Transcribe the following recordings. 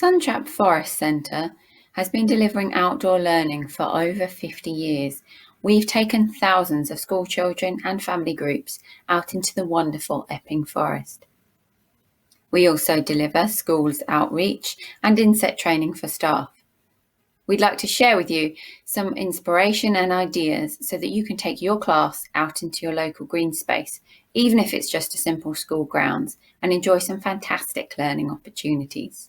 Suntrap Forest Centre has been delivering outdoor learning for over 50 years. We've taken thousands of school children and family groups out into the wonderful Epping Forest. We also deliver schools outreach and inset training for staff. We'd like to share with you some inspiration and ideas so that you can take your class out into your local green space, even if it's just a simple school grounds, and enjoy some fantastic learning opportunities.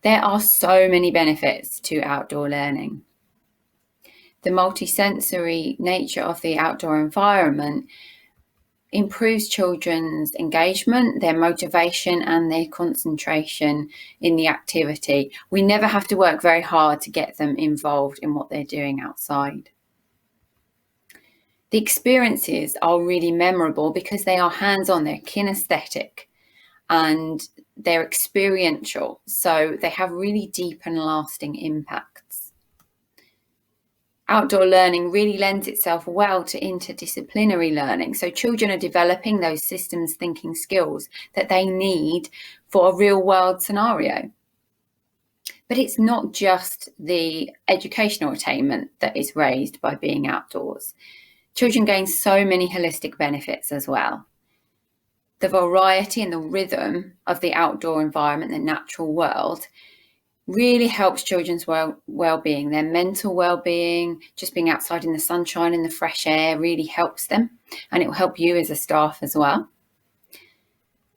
There are so many benefits to outdoor learning. The multisensory nature of the outdoor environment improves children's engagement, their motivation and their concentration in the activity. We never have to work very hard to get them involved in what they're doing outside. The experiences are really memorable because they are hands-on, they're kinesthetic, and they're experiential, so they have really deep and lasting impacts. Outdoor learning really lends itself well to interdisciplinary learning, so children are developing those systems thinking skills that they need for a real-world scenario. But it's not just the educational attainment that is raised by being outdoors. Children gain so many holistic benefits as well. The variety and the rhythm of the outdoor environment, the natural world, really helps children's well-being, their mental well-being. Just being outside in the sunshine and the fresh air really helps them, and it will help you as a staff as well.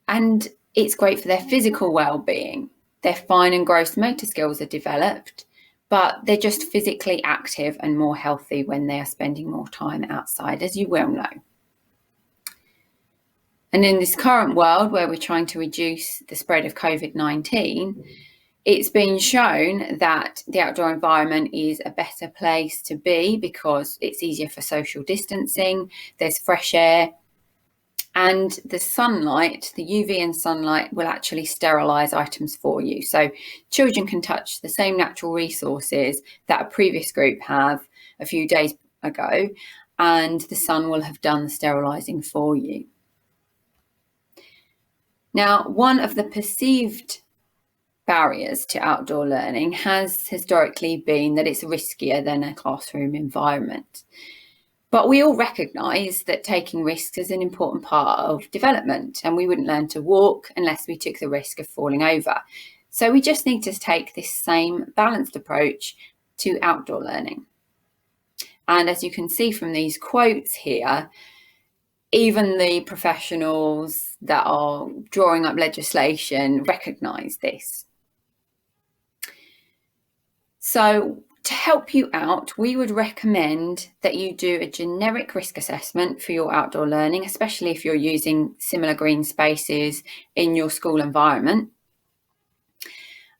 And it's great for their physical well-being. Their fine and gross motor skills are developed, but they're just physically active and more healthy when they are spending more time outside, as you well know. And in this current world where we're trying to reduce the spread of COVID-19, it's been shown that the outdoor environment is a better place to be because it's easier for social distancing, there's fresh air, and the sunlight, the UV and sunlight, will actually sterilise items for you. So children can touch the same natural resources that a previous group have a few days ago, and the sun will have done the sterilising for you. Now, one of the perceived barriers to outdoor learning has historically been that it's riskier than a classroom environment. But we all recognise that taking risks is an important part of development, and we wouldn't learn to walk unless we took the risk of falling over. So we just need to take this same balanced approach to outdoor learning. And as you can see from these quotes here, even the professionals that are drawing up legislation recognise this. So to help you out, we would recommend that you do a generic risk assessment for your outdoor learning, especially if you're using similar green spaces in your school environment.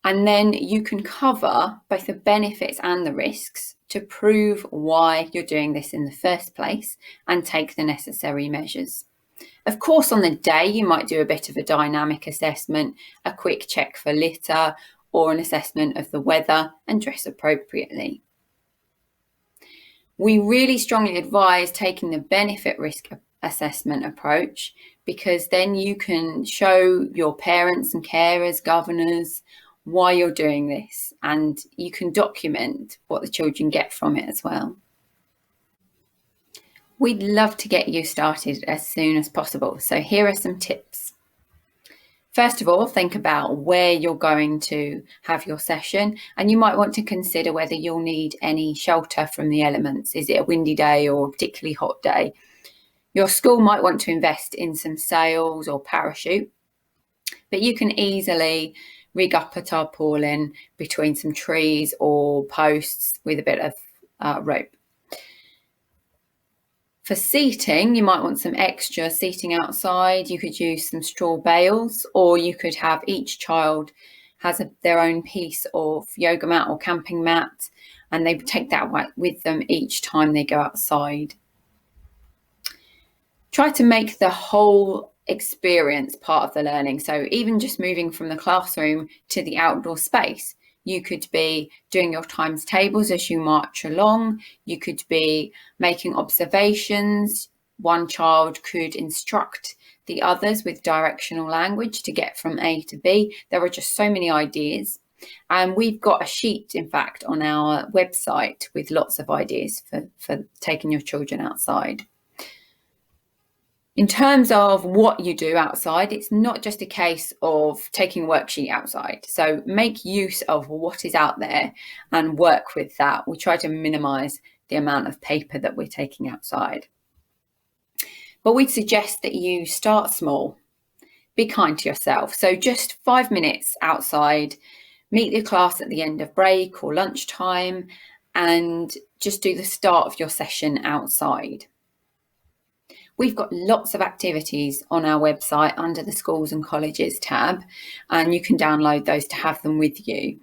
And then you can cover both the benefits and the risks to prove why you're doing this in the first place and take the necessary measures. Of course, on the day, you might do a bit of a dynamic assessment, a quick check for litter, or an assessment of the weather, and dress appropriately. We really strongly advise taking the benefit risk assessment approach, because then you can show your parents and carers, governors, why you're doing this, and you can document what the children get from it as well. We'd love to get you started as soon as possible, so here are some tips. First of all, think about where you're going to have your session, and you might want to consider whether you'll need any shelter from the elements. Is it a windy day or a particularly hot day? Your school might want to invest in some sails or parachute, but you can easily rig up a tarpaulin between some trees or posts with a bit of rope. For seating, you might want some extra seating outside. You could use some straw bales, or you could have each child has their own piece of yoga mat or camping mat, and they take that with them each time they go outside. Try to make the whole experience part of the learning. So even just moving from the classroom to the outdoor space, you could be doing your times tables as you march along. You could be making observations. One child could instruct the others with directional language to get from A to B. There are just so many ideas. And we've got a sheet, in fact, on our website with lots of ideas for taking your children outside. In terms of what you do outside, it's not just a case of taking a worksheet outside. So make use of what is out there and work with that. We try to minimize the amount of paper that we're taking outside. But we'd suggest that you start small. Be kind to yourself. So just 5 minutes outside, meet your class at the end of break or lunchtime, and just do the start of your session outside. We've got lots of activities on our website under the Schools and Colleges tab, and you can download those to have them with you.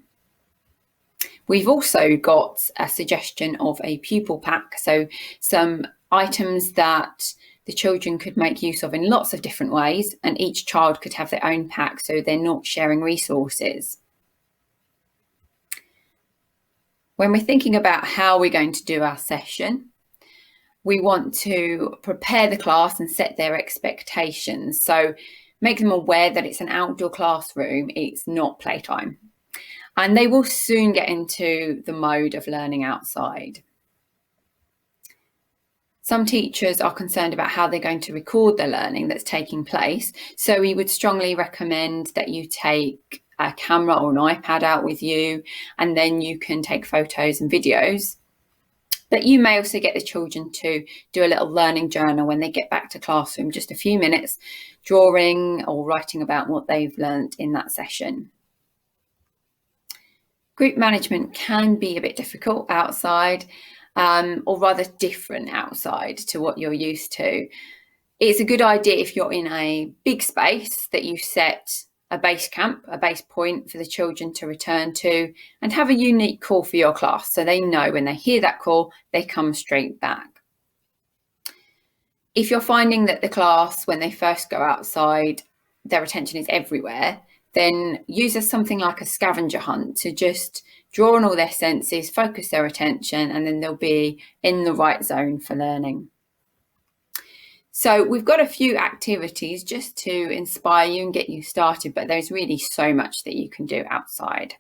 We've also got a suggestion of a pupil pack, so some items that the children could make use of in lots of different ways, and each child could have their own pack so they're not sharing resources. When we're thinking about how we're going to do our session, we want to prepare the class and set their expectations. So make them aware that it's an outdoor classroom, it's not playtime. And they will soon get into the mode of learning outside. Some teachers are concerned about how they're going to record the learning that's taking place. So we would strongly recommend that you take a camera or an iPad out with you, and then you can take photos and videos. But you may also get the children to do a little learning journal when they get back to classroom, just a few minutes, drawing or writing about what they've learnt in that session. Group management can be a bit difficult outside, or rather different outside to what you're used to. It's a good idea if you're in a big space that you set a base camp, a base point for the children to return to, and have a unique call for your class so they know when they hear that call, they come straight back. If you're finding that the class, when they first go outside, their attention is everywhere, then use something like a scavenger hunt to just draw on all their senses, focus their attention, and then they'll be in the right zone for learning. So we've got a few activities just to inspire you and get you started, but there's really so much that you can do outside.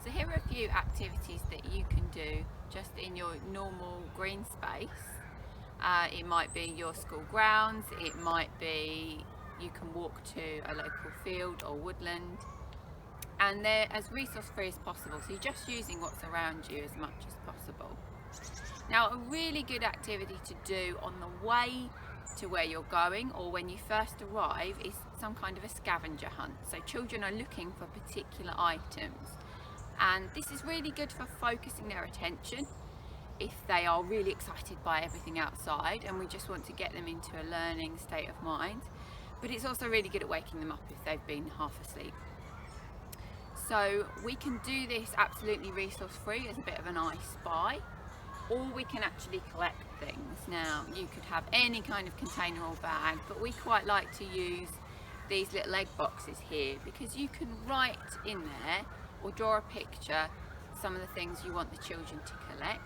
So here are a few activities that you can do just in your normal green space. It might be your school grounds, it might be you can walk to a local field or woodland, and they're as resource free as possible, so you're just using what's around you as much as possible. Now, a really good activity to do on the way to where you're going or when you first arrive is some kind of a scavenger hunt. So children are looking for particular items, and this is really good for focusing their attention if they are really excited by everything outside and we just want to get them into a learning state of mind. But it's also really good at waking them up if they've been half asleep. So we can do this absolutely resource free as a bit of an I Spy, or we can actually collect things. Now, you could have any kind of container or bag, but we quite like to use these little egg boxes here because you can write in there or draw a picture some of the things you want the children to collect,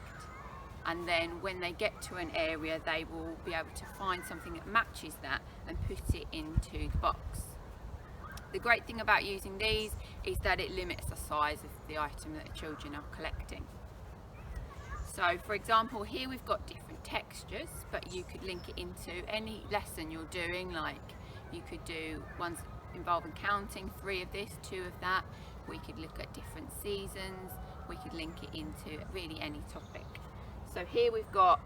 and then when they get to an area they will be able to find something that matches that and put it into the box. The great thing about using these is that it limits the size of the item that the children are collecting. So for example, here we've got different textures, but you could link it into any lesson you're doing. Like you could do ones involving counting, 3 of this, 2 of that. We could look at different seasons. We could link it into really any topic. So here we've got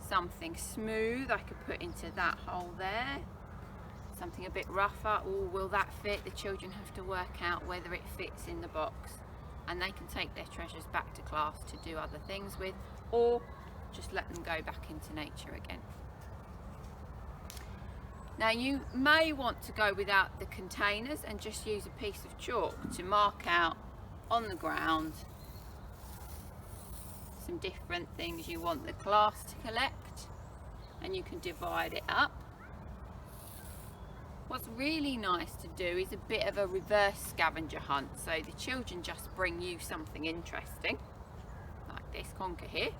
something smooth I could put into that hole there. Something a bit rougher, oh, will that fit? The children have to work out whether it fits in the box, and they can take their treasures back to class to do other things with, or just let them go back into nature again. Now you may want to go without the containers and just use a piece of chalk to mark out on the ground some different things you want the class to collect, and you can divide it up. What's really nice to do is a bit of a reverse scavenger hunt, so the children just bring you something interesting like this conker here,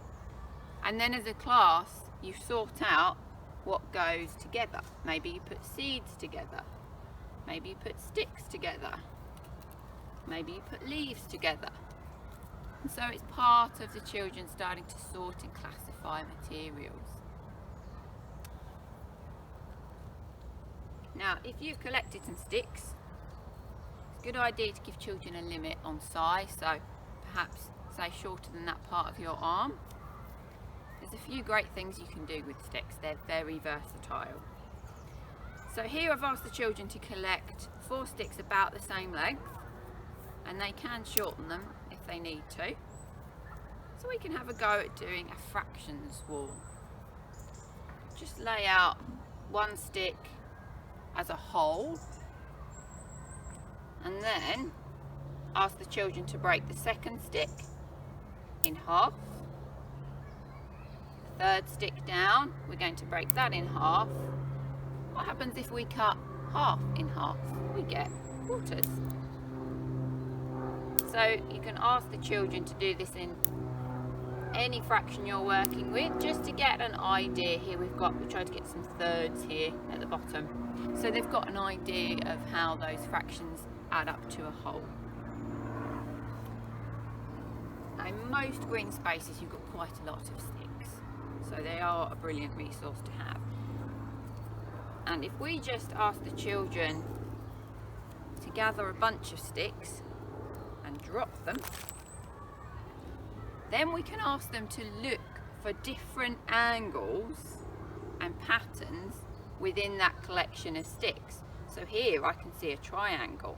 and then as a class you sort out what goes together. Maybe you put seeds together. Maybe you put sticks together. Maybe you put leaves together. And so it's part of the children starting to sort and classify materials. Now, if you've collected some sticks, it's a good idea to give children a limit on size, so perhaps say shorter than that part of your arm. There's a few great things you can do with sticks. They're very versatile. So here I've asked the children to collect 4 sticks about the same length, and they can shorten them if they need to. So we can have a go at doing a fractions wall. Just lay out one stick as a whole, and then ask the children to break the second stick in half. The third stick down, we're going to break that in half. What happens if we cut half in half? We get quarters. So you can ask the children to do this in any fraction you're working with, just to get an idea. Here we tried to get some thirds here at the bottom, so they've got an idea of how those fractions add up to a whole. Now, in most green spaces you've got quite a lot of sticks, so they are a brilliant resource to have. And if we just ask the children to gather a bunch of sticks and drop them, then we can ask them to look for different angles and patterns within that collection of sticks. So here I can see a triangle,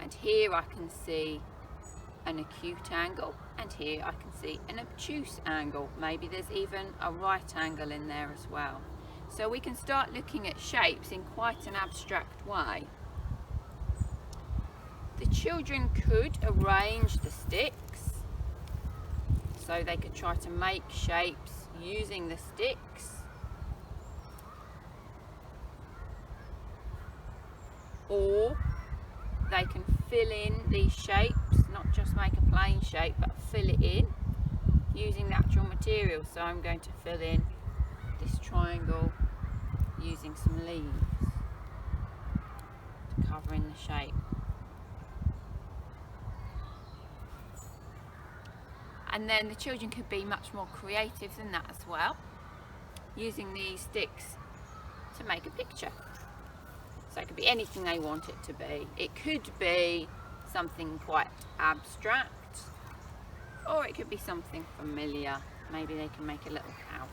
and here I can see an acute angle, and here I can see an obtuse angle. Maybe there's even a right angle in there as well. So we can start looking at shapes in quite an abstract way. The children could arrange the sticks, so they could try to make shapes using the sticks. Or they can fill in these shapes, not just make a plain shape, but fill it in using natural materials. So I'm going to fill in this triangle using some leaves to cover in the shape. And then the children could be much more creative than that as well, using these sticks to make a picture. So it could be anything they want it to be. It could be something quite abstract, or it could be something familiar. Maybe they can make a little house.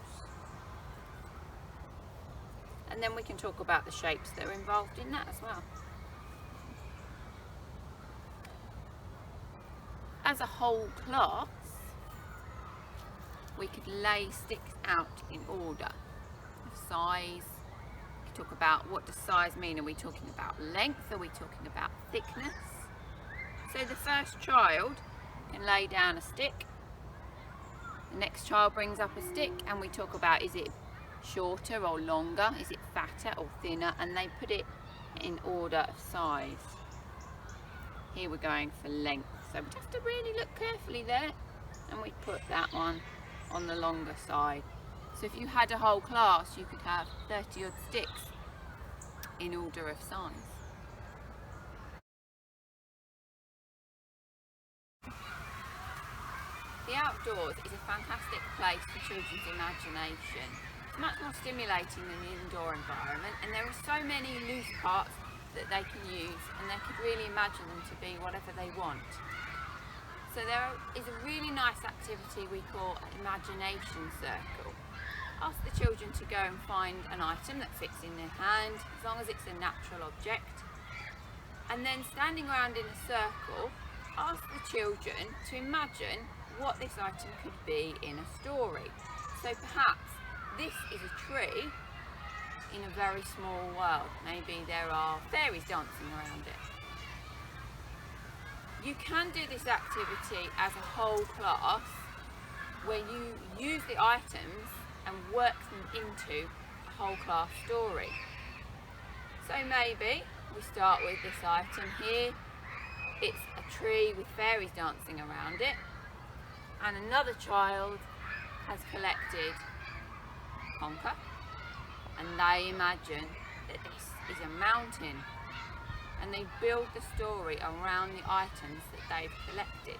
And then we can talk about the shapes that are involved in that as well. As a whole class, we could lay sticks out in order of size. We could talk about, what does size mean? Are we talking about length? Are we talking about thickness? So the first child can lay down a stick. The next child brings up a stick, and we talk about, is it shorter or longer? Is it fatter or thinner? And they put it in order of size. Here we're going for length. So we have to really look carefully there, and we put that one on the longer side. So if you had a whole class, you could have 30 odd sticks in order of size. The outdoors is a fantastic place for children's imagination. It's much more stimulating than the indoor environment, and there are so many loose parts that they can use, and they could really imagine them to be whatever they want. So there is a really nice activity we call an imagination circle. Ask the children to go and find an item that fits in their hand, as long as it's a natural object. And then standing around in a circle, ask the children to imagine what this item could be in a story. So perhaps this is a tree in a very small world. Maybe there are fairies dancing around it. You can do this activity as a whole class, where you use the items and work them into a whole class story. So maybe we start with this item here. It's a tree with fairies dancing around it, and another child has collected conker, and they imagine that this is a mountain, and they build the story around the items that they've collected.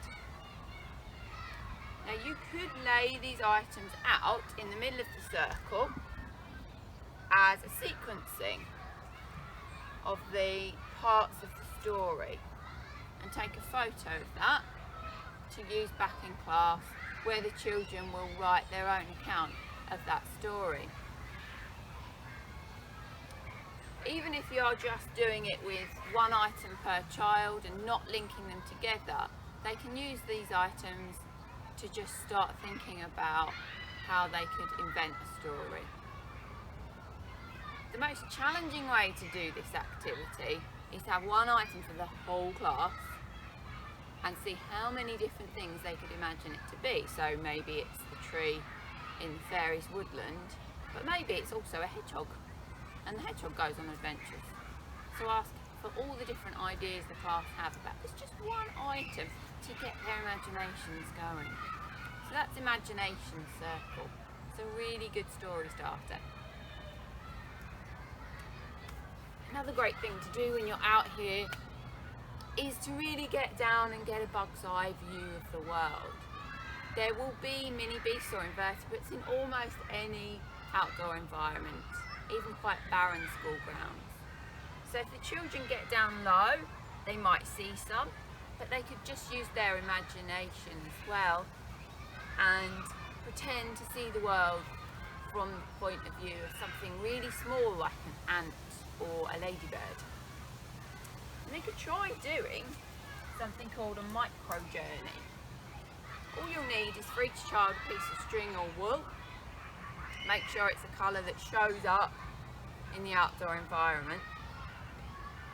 Now you could lay these items out in the middle of the circle as a sequencing of the parts of the story and take a photo of that to use back in class, where the children will write their own account of that story. Even if you're just doing it with one item per child and not linking them together, they can use these items to just start thinking about how they could invent a story. The most challenging way to do this activity is to have one item for the whole class and see how many different things they could imagine it to be. So maybe it's the tree in the fairies' woodland, but maybe it's also a hedgehog, and the hedgehog goes on adventures. So ask for all the different ideas the class have about this, just one item to get their imaginations going. So that's Imagination Circle. It's a really good story starter. Another great thing to do when you're out here is to really get down and get a bug's eye view of the world. There will be mini beasts or invertebrates in almost any outdoor environment, even quite barren school grounds. So if the children get down low, they might see some, but they could just use their imagination as well and pretend to see the world from the point of view of something really small like an ant or a ladybird. And they could try doing something called a micro journey. All you'll need is for each child a piece of string or wool. Make sure it's a colour that shows up in the outdoor environment.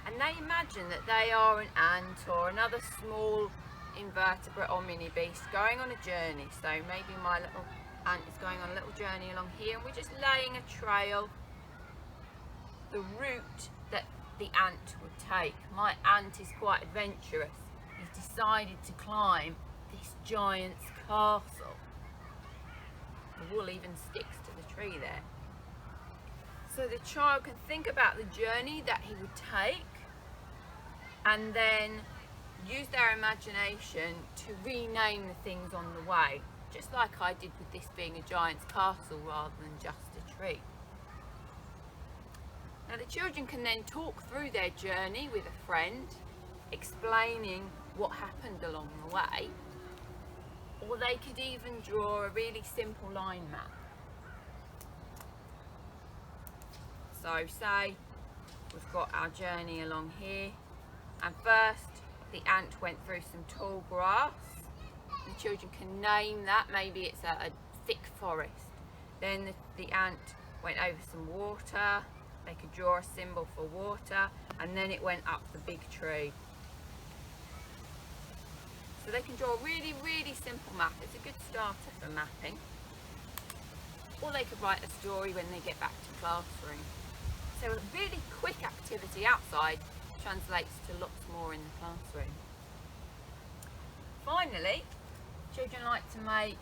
And they imagine that they are an ant or another small invertebrate or mini beast going on a journey. So maybe my little ant is going on a little journey along here, and we're just laying a trail, the route that the ant would take. My ant is quite adventurous. He's decided to climb this giant's castle. The wool even sticks to the tree there. So the child can think about the journey that he would take and then use their imagination to rename the things on the way, just like I did with this being a giant's castle rather than just a tree. Now the children can then talk through their journey with a friend, explaining what happened along the way, or they could even draw a really simple line map. So say we've got our journey along here, and first the ant went through some tall grass. The children can name that, maybe it's a thick forest. Then the ant went over some water. They could draw a symbol for water, and then it went up the big tree. So they can draw a really, really simple map. It's a good starter for mapping. Or they could write a story when they get back to classroom. So a really quick activity outside translates to lots more in the classroom. Finally, children like to make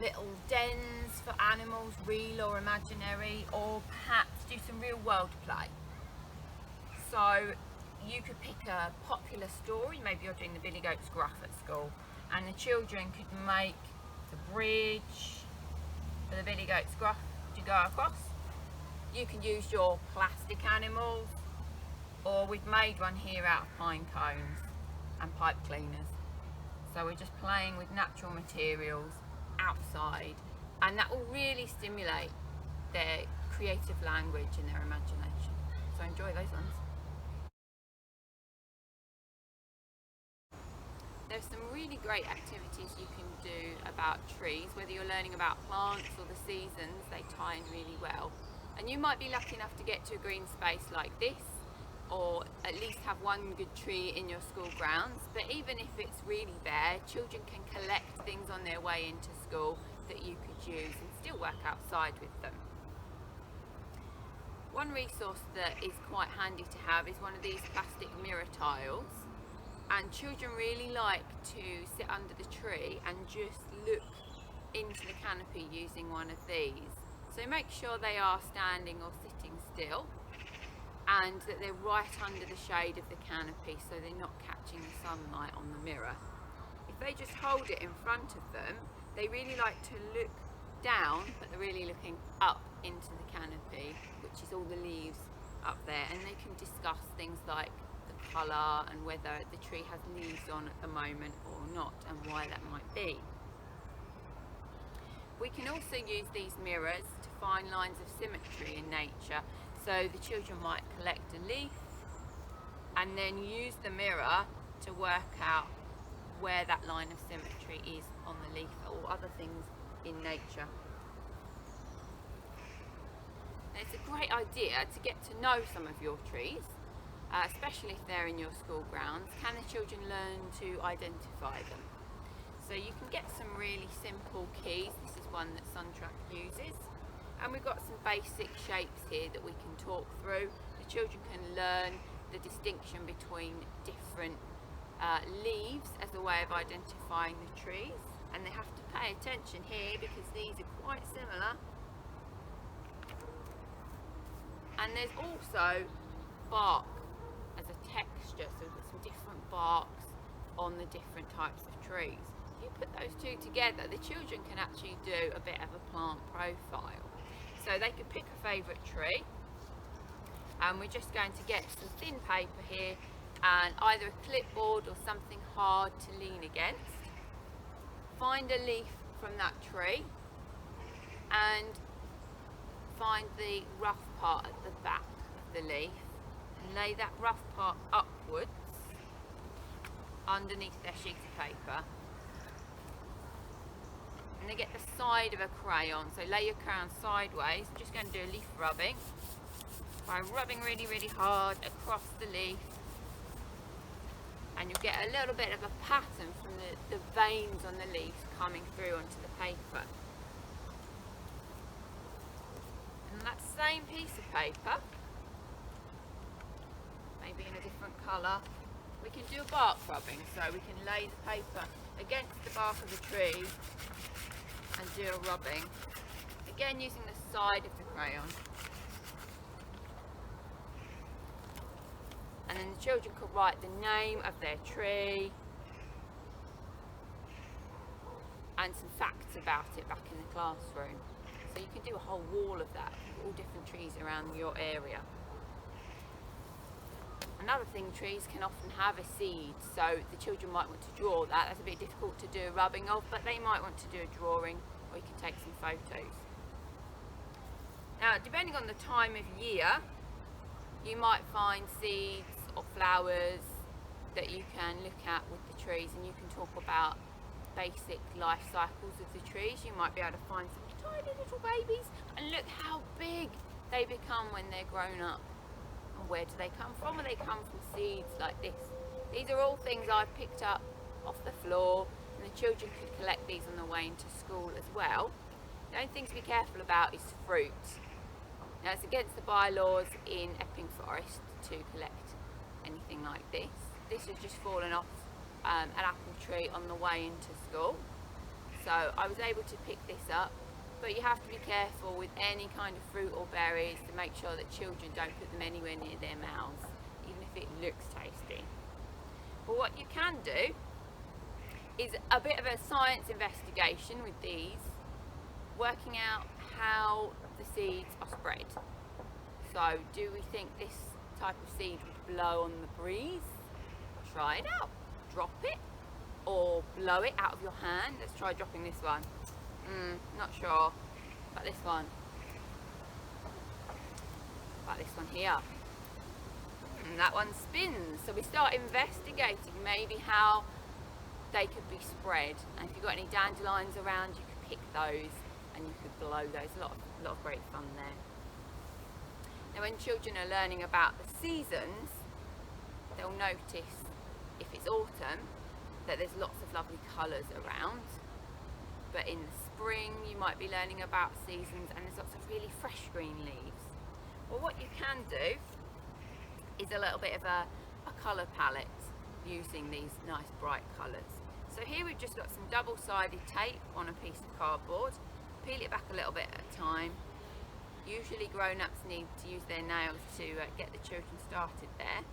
little dens for animals, real or imaginary, or perhaps do some real world play. So you could pick a popular story, maybe you're doing the Billy Goat's Gruff at school, and the children could make the bridge for the Billy Goat's Gruff to go across. You can use your plastic animals, or we've made one here out of pine cones and pipe cleaners. So we're just playing with natural materials outside, and that will really stimulate their creative language and their imagination. So enjoy those ones. There's some really great activities you can do about trees, whether you're learning about plants or the seasons, they tie in really well. And you might be lucky enough to get to a green space like this, or at least have one good tree in your school grounds. But even if it's really bare, children can collect things on their way into school that you could use and still work outside with them. One resource that is quite handy to have is one of these plastic mirror tiles, and children really like to sit under the tree and just look into the canopy using one of these. So make sure they are standing or sitting still, and that they're right under the shade of the canopy so they're not catching the sunlight on the mirror. If they just hold it in front of them, they really like to look down, but they're really looking up into the canopy, which is all the leaves up there, and they can discuss things like the colour and whether the tree has leaves on at the moment or not, and why that might be. We can also use these mirrors to find lines of symmetry in nature. So the children might collect a leaf and then use the mirror to work out where that line of symmetry is on the leaf or other things in nature. Now, it's a great idea to get to know some of your trees, especially if they're in your school grounds. Can the children learn to identify them? So you can get some really simple keys. This is one that Suntrack uses. And we've got some basic shapes here that we can talk through. The children can learn the distinction between different leaves as a way of identifying the trees. And they have to pay attention here because these are quite similar. And there's also bark as a texture, so we've got some different barks on the different types of trees. If you put those two together, the children can actually do a bit of a plant profile. So they could pick a favourite tree, and we're just going to get some thin paper here and either a clipboard or something hard to lean against. Find a leaf from that tree and find the rough part at the back of the leaf and lay that rough part upwards underneath their sheet of paper. And they get the side of a crayon, so lay your crayon sideways. I'm just going to do a leaf rubbing by rubbing really, really hard across the leaf, and you'll get a little bit of a pattern from the veins on the leaves coming through onto the paper. And that same piece of paper, maybe in a different colour, we can do a bark rubbing, so we can lay the paper against the bark of the tree and do a rubbing, again using the side of the crayon. And then the children could write the name of their tree and some facts about it back in the classroom. So you can do a whole wall of that, all different trees around your area. Another thing, trees can often have a seed, so the children might want to draw that. That's a bit difficult to do a rubbing of, but they might want to do a drawing, or you can take some photos. Now, depending on the time of year, you might find seeds or flowers that you can look at with the trees, and you can talk about basic life cycles of the trees. You might be able to find some tiny little babies, and look how big they become when they're grown up. And where do they come from? Well, they come from seeds like this. These are all things I've picked up off the floor, and the children could collect these on the way into school as well. The only thing to be careful about is fruit. Now, it's against the bylaws in Epping Forest to collect anything like this. This has just fallen off an apple tree on the way into school, so I was able to pick this up. But you have to be careful with any kind of fruit or berries to make sure that children don't put them anywhere near their mouths, even if it looks tasty. But what you can do is a bit of a science investigation with these, working out how the seeds are spread. So, do we think this type of seed would blow on the breeze? Try it out. Drop it or blow it out of your hand. Let's try dropping this one. Not sure about this one. About this one here. And that one spins. So we start investigating maybe how they could be spread. And if you've got any dandelions around, you could pick those and you could blow those. A lot of great fun there. Now, when children are learning about the seasons, they'll notice, if it's autumn, that there's lots of lovely colours around. But in the spring, you might be learning about seasons and there's lots of really fresh green leaves. Well, what you can do is a little bit of a colour palette using these nice bright colours. So here we've just got some double-sided tape on a piece of cardboard, peel it back a little bit at a time. Usually grown-ups need to use their nails to get the children started there.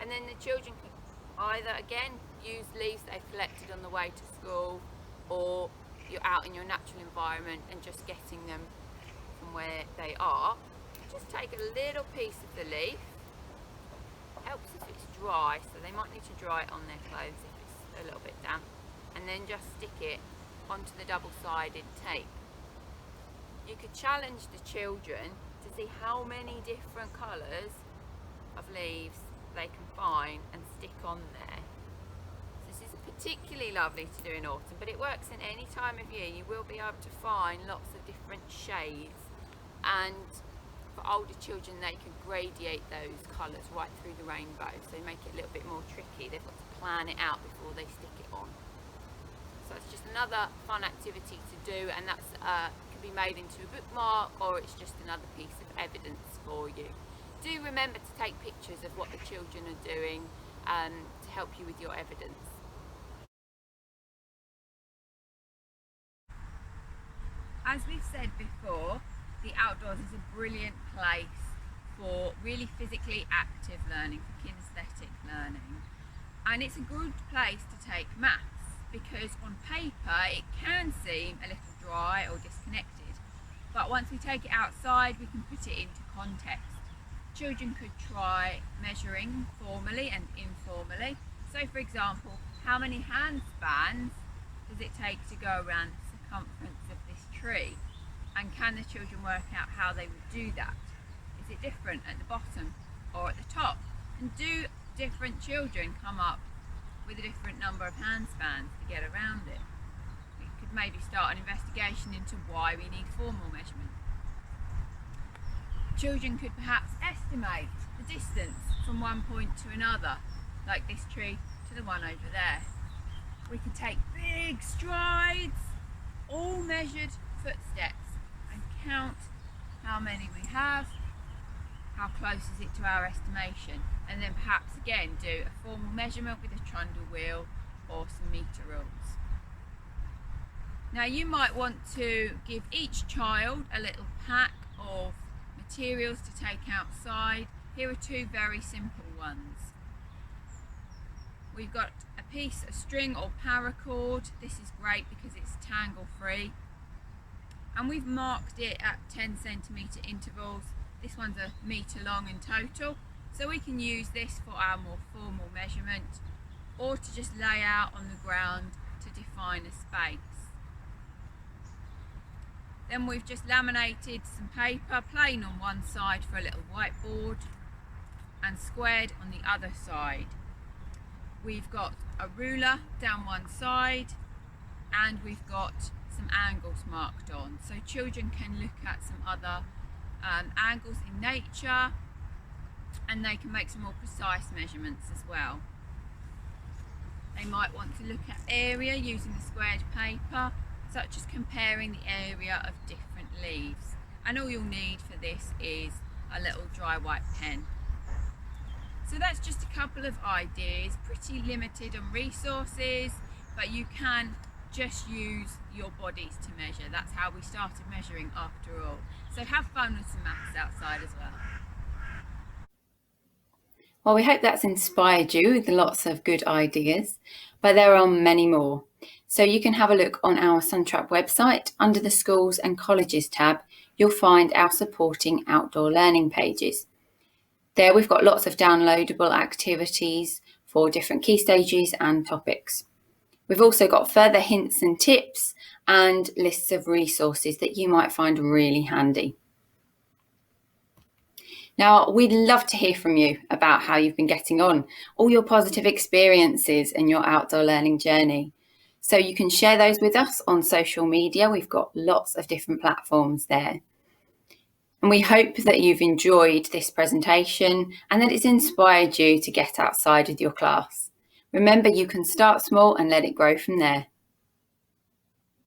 And then the children can either, again, use leaves they've collected on the way to school, or you're out in your natural environment and just getting them from where they are. Just take a little piece of the leaf. Helps if it's dry, so they might need to dry it on their clothes if it's a little bit damp, and then just stick it onto the double-sided tape. You could challenge the children to see how many different colours of leaves they can find and stick on there. This is particularly lovely to do in autumn, but it works in any time of year. You will be able to find lots of different shades, and for older children they can gradiate those colours right through the rainbow, so make it a little bit more tricky. They've got to plan it out before they stick it on. So it's just another fun activity to do, and that's can be made into a bookmark, or it's just another piece of evidence for you. Do remember to take pictures of what the children are doing to help you with your evidence. As we've said before, the outdoors is a brilliant place for really physically active learning, for kinesthetic learning. And it's a good place to take maths, because on paper it can seem a little dry or disconnected. But once we take it outside, we can put it into context. Children could try measuring formally and informally. So for example, how many handspans does it take to go around the circumference of this tree? And can the children work out how they would do that? Is it different at the bottom or at the top? And do different children come up with a different number of handspans to get around it? We could maybe start an investigation into why we need formal measurement. Children could perhaps estimate the distance from one point to another, like this tree to the one over there. We could take big strides, all measured footsteps, and count how many we have, how close is it to our estimation, and then perhaps again do a formal measurement with a trundle wheel or some meter rules. Now you might want to give each child a little pack of materials to take outside. Here are two very simple ones. We've got a piece of string or paracord. This is great because it's tangle free. And we've marked it at 10 centimetre intervals. This one's a metre long in total, so we can use this for our more formal measurement, or to just lay out on the ground to define a space. Then we've just laminated some paper, plain on one side for a little whiteboard, and squared on the other side. We've got a ruler down one side, and we've got some angles marked on, so children can look at some other angles in nature, and they can make some more precise measurements as well. They might want to look at area using the squared paper, such as comparing the area of different leaves. And all you'll need for this is a little dry white pen. So that's just a couple of ideas, pretty limited on resources, but you can just use your bodies to measure. That's how we started measuring after all. So have fun with some maths outside as well. Well, we hope that's inspired you with lots of good ideas, but there are many more. So you can have a look on our Suntrap website. Under the Schools and Colleges tab, you'll find our supporting outdoor learning pages. There we've got lots of downloadable activities for different key stages and topics. We've also got further hints and tips and lists of resources that you might find really handy. Now, we'd love to hear from you about how you've been getting on, all your positive experiences in your outdoor learning journey. So you can share those with us on social media. We've got lots of different platforms there. And we hope that you've enjoyed this presentation and that it's inspired you to get outside with your class. Remember, you can start small and let it grow from there.